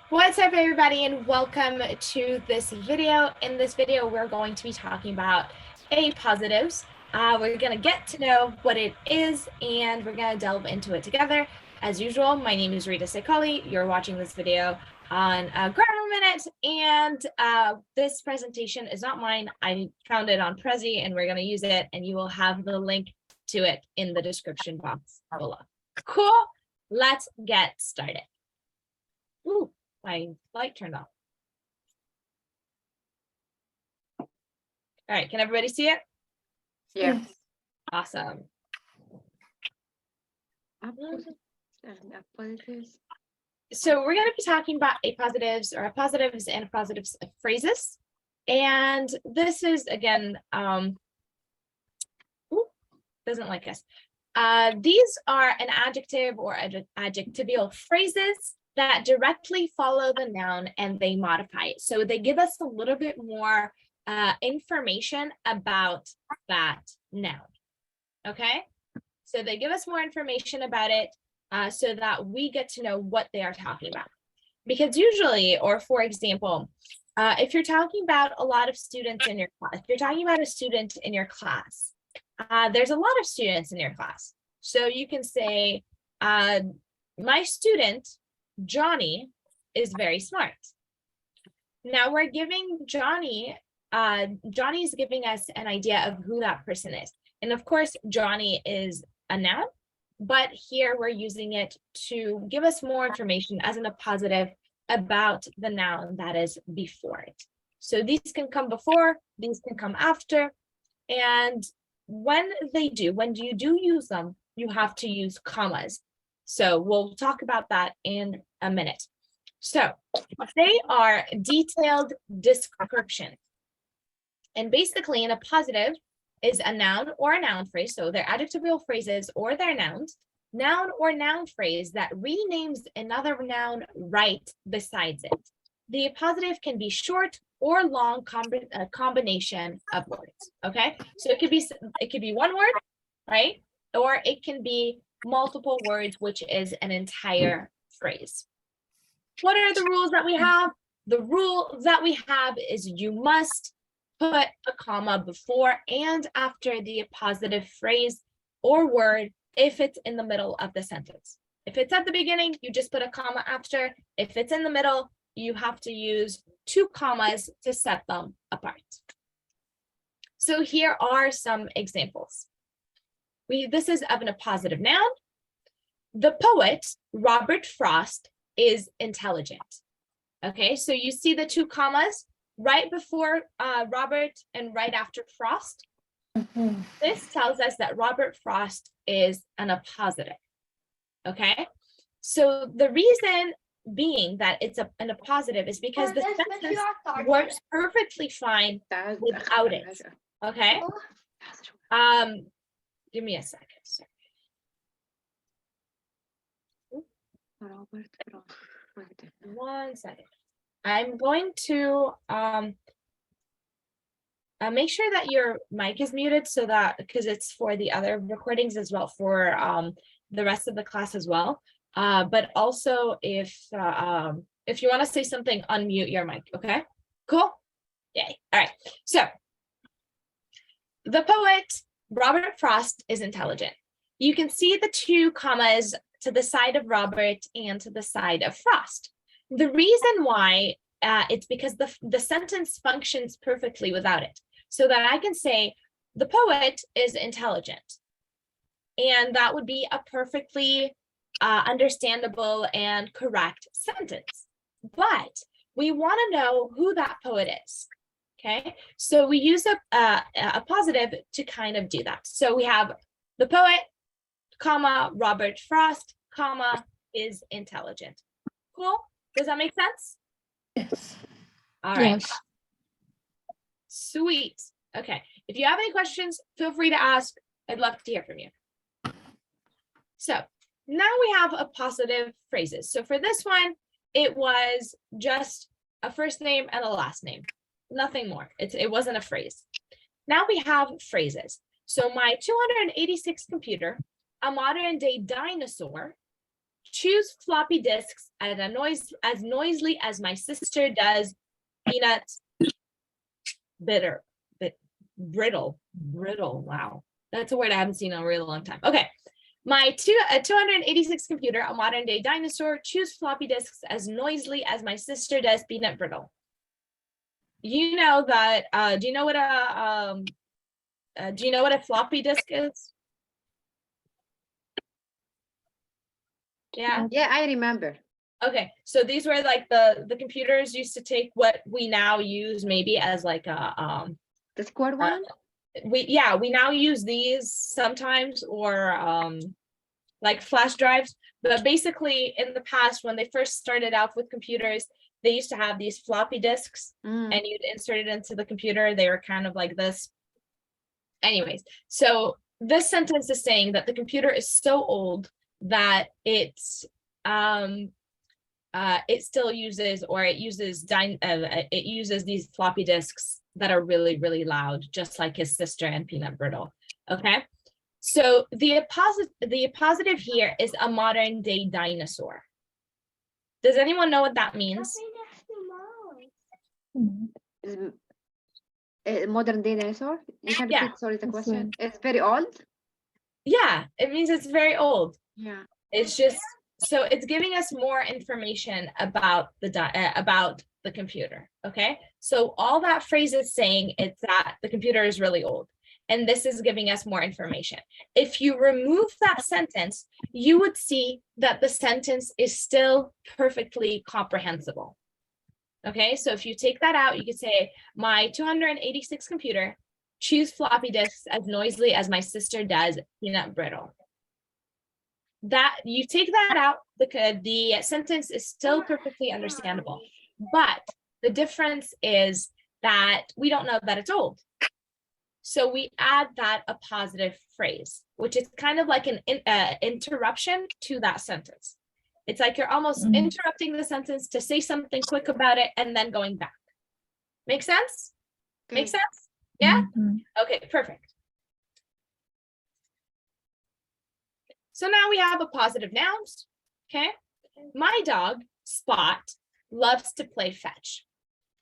What's up, everybody, and welcome to this video. In this video, we're going to be talking about appositives. We're going to get to know what it is, and we're going to delve into it together. As usual, my name is Rita Sekali. You're watching this video on Grammar Minute, and this presentation is not mine. I found it on Prezi, and we're going to use it, and you will have the link to it in the description box below. Cool. Let's get started. Ooh, my light turned off. All right, can everybody see it? Yeah. Awesome. Appositives. So we're going to be talking about appositives and appositives phrases. And this is, again, doesn't like us. These are an adjective or adjectival phrases that directly follow the noun and they modify it. So they give us a little bit more information about that noun, okay? So they give us more information about it so that we get to know what they are talking about. Because usually, or for example, if you're talking about a lot of students in your class, if you're talking about a student in your class, there's a lot of students in your class. So you can say, my student, Johnny, is very smart. Now we're giving Johnny is giving us an idea of who that person is. And of course, Johnny is a noun, but here we're using it to give us more information as an appositive about the noun that is before it. So these can come before, these can come after, and when you do use them, you have to use commas. So we'll talk about that in a minute. So they are detailed descriptions. And basically, an appositive is a noun or a noun phrase. So they're adjectival phrases or they're nouns. Noun or noun phrase that renames another noun right besides it. The appositive can be short or long combination of words. Okay, so it could be one word, right? Or it can be multiple words, which is an entire phrase. What are the rules that we have? The rule that we have is you must put a comma before and after the appositive phrase or word if it's in the middle of the sentence. If it's at the beginning, you just put a comma after. If it's in the middle, you have to use two commas to set them apart. So here are some examples. This is of an appositive noun. The poet, Robert Frost, is intelligent. Okay, so you see the two commas right before Robert and right after Frost. Mm-hmm. This tells us that Robert Frost is an appositive. Okay, so the reason being that it's an appositive is because the sentence works perfectly fine without it. Okay, give me a second. Sorry. 1 second. I'm going to make sure that your mic is muted so that, because it's for the other recordings as well, for the rest of the class as well. But also if you want to say something, unmute your mic. Okay, cool. Yay. All right. So the poet Robert Frost is intelligent. You can see the two commas to the side of Robert and to the side of Frost. The reason why it's because the sentence functions perfectly without it. So that I can say the poet is intelligent. And that would be a perfectly understandable and correct sentence. But we want to know who that poet is. Okay, so we use a positive to kind of do that. So we have the poet, comma, Robert Frost, comma, is intelligent. Cool. Does that make sense? Yes. All right. Yes. Sweet. Okay. If you have any questions, feel free to ask. I'd love to hear from you. So now we have appositive phrases. So for this one, it was just a first name and a last name. Nothing more. It wasn't a phrase. Now we have phrases. So my 286 computer, a modern day dinosaur, choose floppy disks as noisily as my sister does peanuts. Brittle. Wow, that's a word I haven't seen in a really long time. Okay, my 286 computer, a modern day dinosaur, choose floppy disks as noisily as my sister does peanut brittle. You know that, do you know what a floppy disk is? Yeah. Yeah, I remember. Okay, so these were like the computers used to take what we now use maybe as like a The square one? we now use these sometimes, or like flash drives, but basically in the past when they first started out with computers, they used to have these floppy disks and you'd insert it into the computer. They were kind of like this. Anyways, so this sentence is saying that the computer is so old that it still uses, or it uses these floppy disks that are really, really loud, just like his sister and peanut brittle. Okay, so the appositive here is a modern day dinosaur. Does anyone know what that means? Modern day dinosaur? You can repeat, sorry, the question. It's very old? Yeah, it means it's very old. Yeah. It's just, so it's giving us more information about the computer, okay? So all that phrase is saying is that the computer is really old, and this is giving us more information. If you remove that sentence, you would see that the sentence is still perfectly comprehensible. Okay, so if you take that out, you could say, my 286 computer, choose floppy disks as noisily as my sister does peanut brittle. That you take that out, the sentence is still perfectly understandable, but the difference is that we don't know that it's old. So we add that appositive phrase, which is kind of like an interruption to that sentence. It's like you're almost interrupting the sentence to say something quick about it and then going back. Make sense? Make sense? Yeah? Okay, perfect. So now we have appositive nouns, okay? My dog, Spot, loves to play fetch.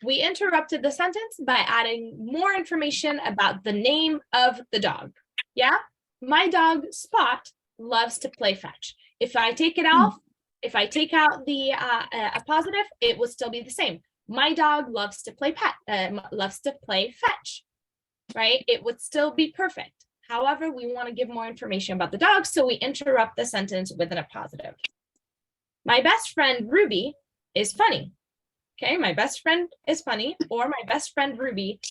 We interrupted the sentence by adding more information about the name of the dog, yeah? My dog, Spot, loves to play fetch. If I take it off, if I take out the appositive, it will still be the same. My dog loves to play fetch, right? It would still be perfect. However, we want to give more information about the dog, so we interrupt the sentence with an appositive. My best friend Ruby is funny. Okay, my best friend is funny, or my best friend Ruby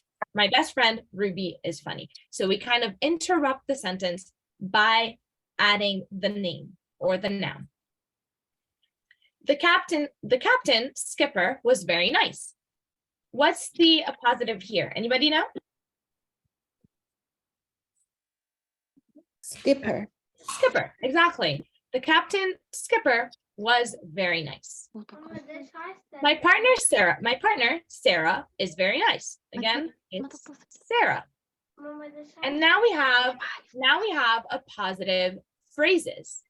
is funny. So we kind of interrupt the sentence by adding the name or the noun. The captain, Skipper, was very nice. What's the appositive here? Anybody know? Skipper. Skipper, exactly. The captain, Skipper, was very nice. My partner Sarah is very nice. Again, it's Sarah. And now we have appositive phrases.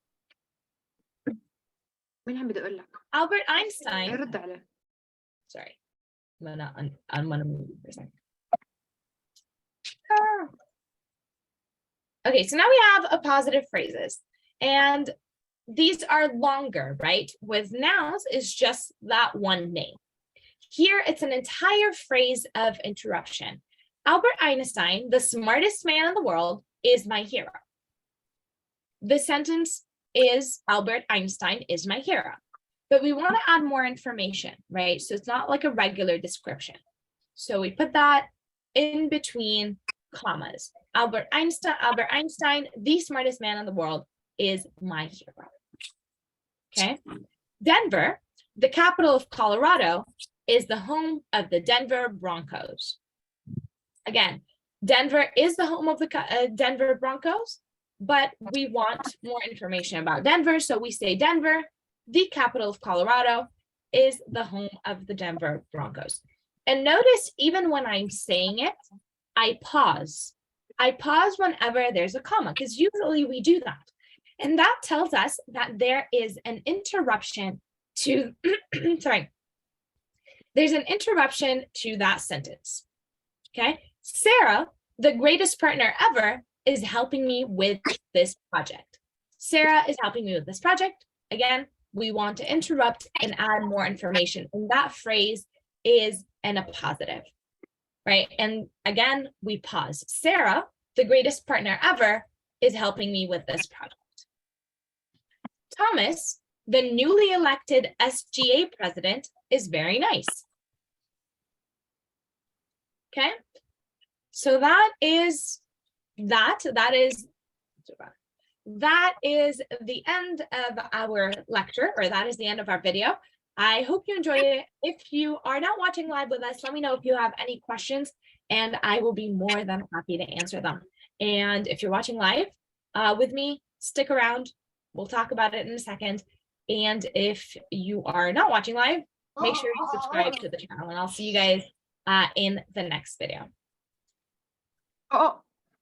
Albert Einstein. Sorry. I'm gonna move for a second. Okay, so now we have appositive phrases, and these are longer, right? With nouns, it's just that one name. Here, it's an entire phrase of interruption. Albert Einstein, the smartest man in the world, is my hero. The sentence is Albert Einstein is my hero, but we want to add more information, right? So it's not like a regular description. So we put that in between commas. Albert Einstein, the smartest man in the world, is my hero. Okay. Denver, the capital of Colorado, is the home of the Denver Broncos. Again, Denver is the home of the Denver Broncos, but we want more information about Denver. So we say Denver, the capital of Colorado, is the home of the Denver Broncos. And notice, even when I'm saying it, I pause. I pause whenever there's a comma, because usually we do that. And that tells us that there is an interruption to, sorry, there's an interruption to that sentence. Okay. Sarah, the greatest partner ever, is helping me with this project. Sarah is helping me with this project. Again, we want to interrupt and add more information. And that phrase is an appositive, right? And again, we pause. Sarah, the greatest partner ever, is helping me with this project. Thomas, the newly elected SGA president, is very nice. Okay, so that is the end of our lecture, or that is the end of our video. I hope you enjoyed it. If you are not watching live with us, let me know if you have any questions, and I will be more than happy to answer them. And if you're watching live with me, stick around. We'll talk about it in a second. And if you are not watching live, make sure you subscribe to the channel, and I'll see you guys in the next video.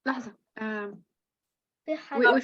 لحظة. we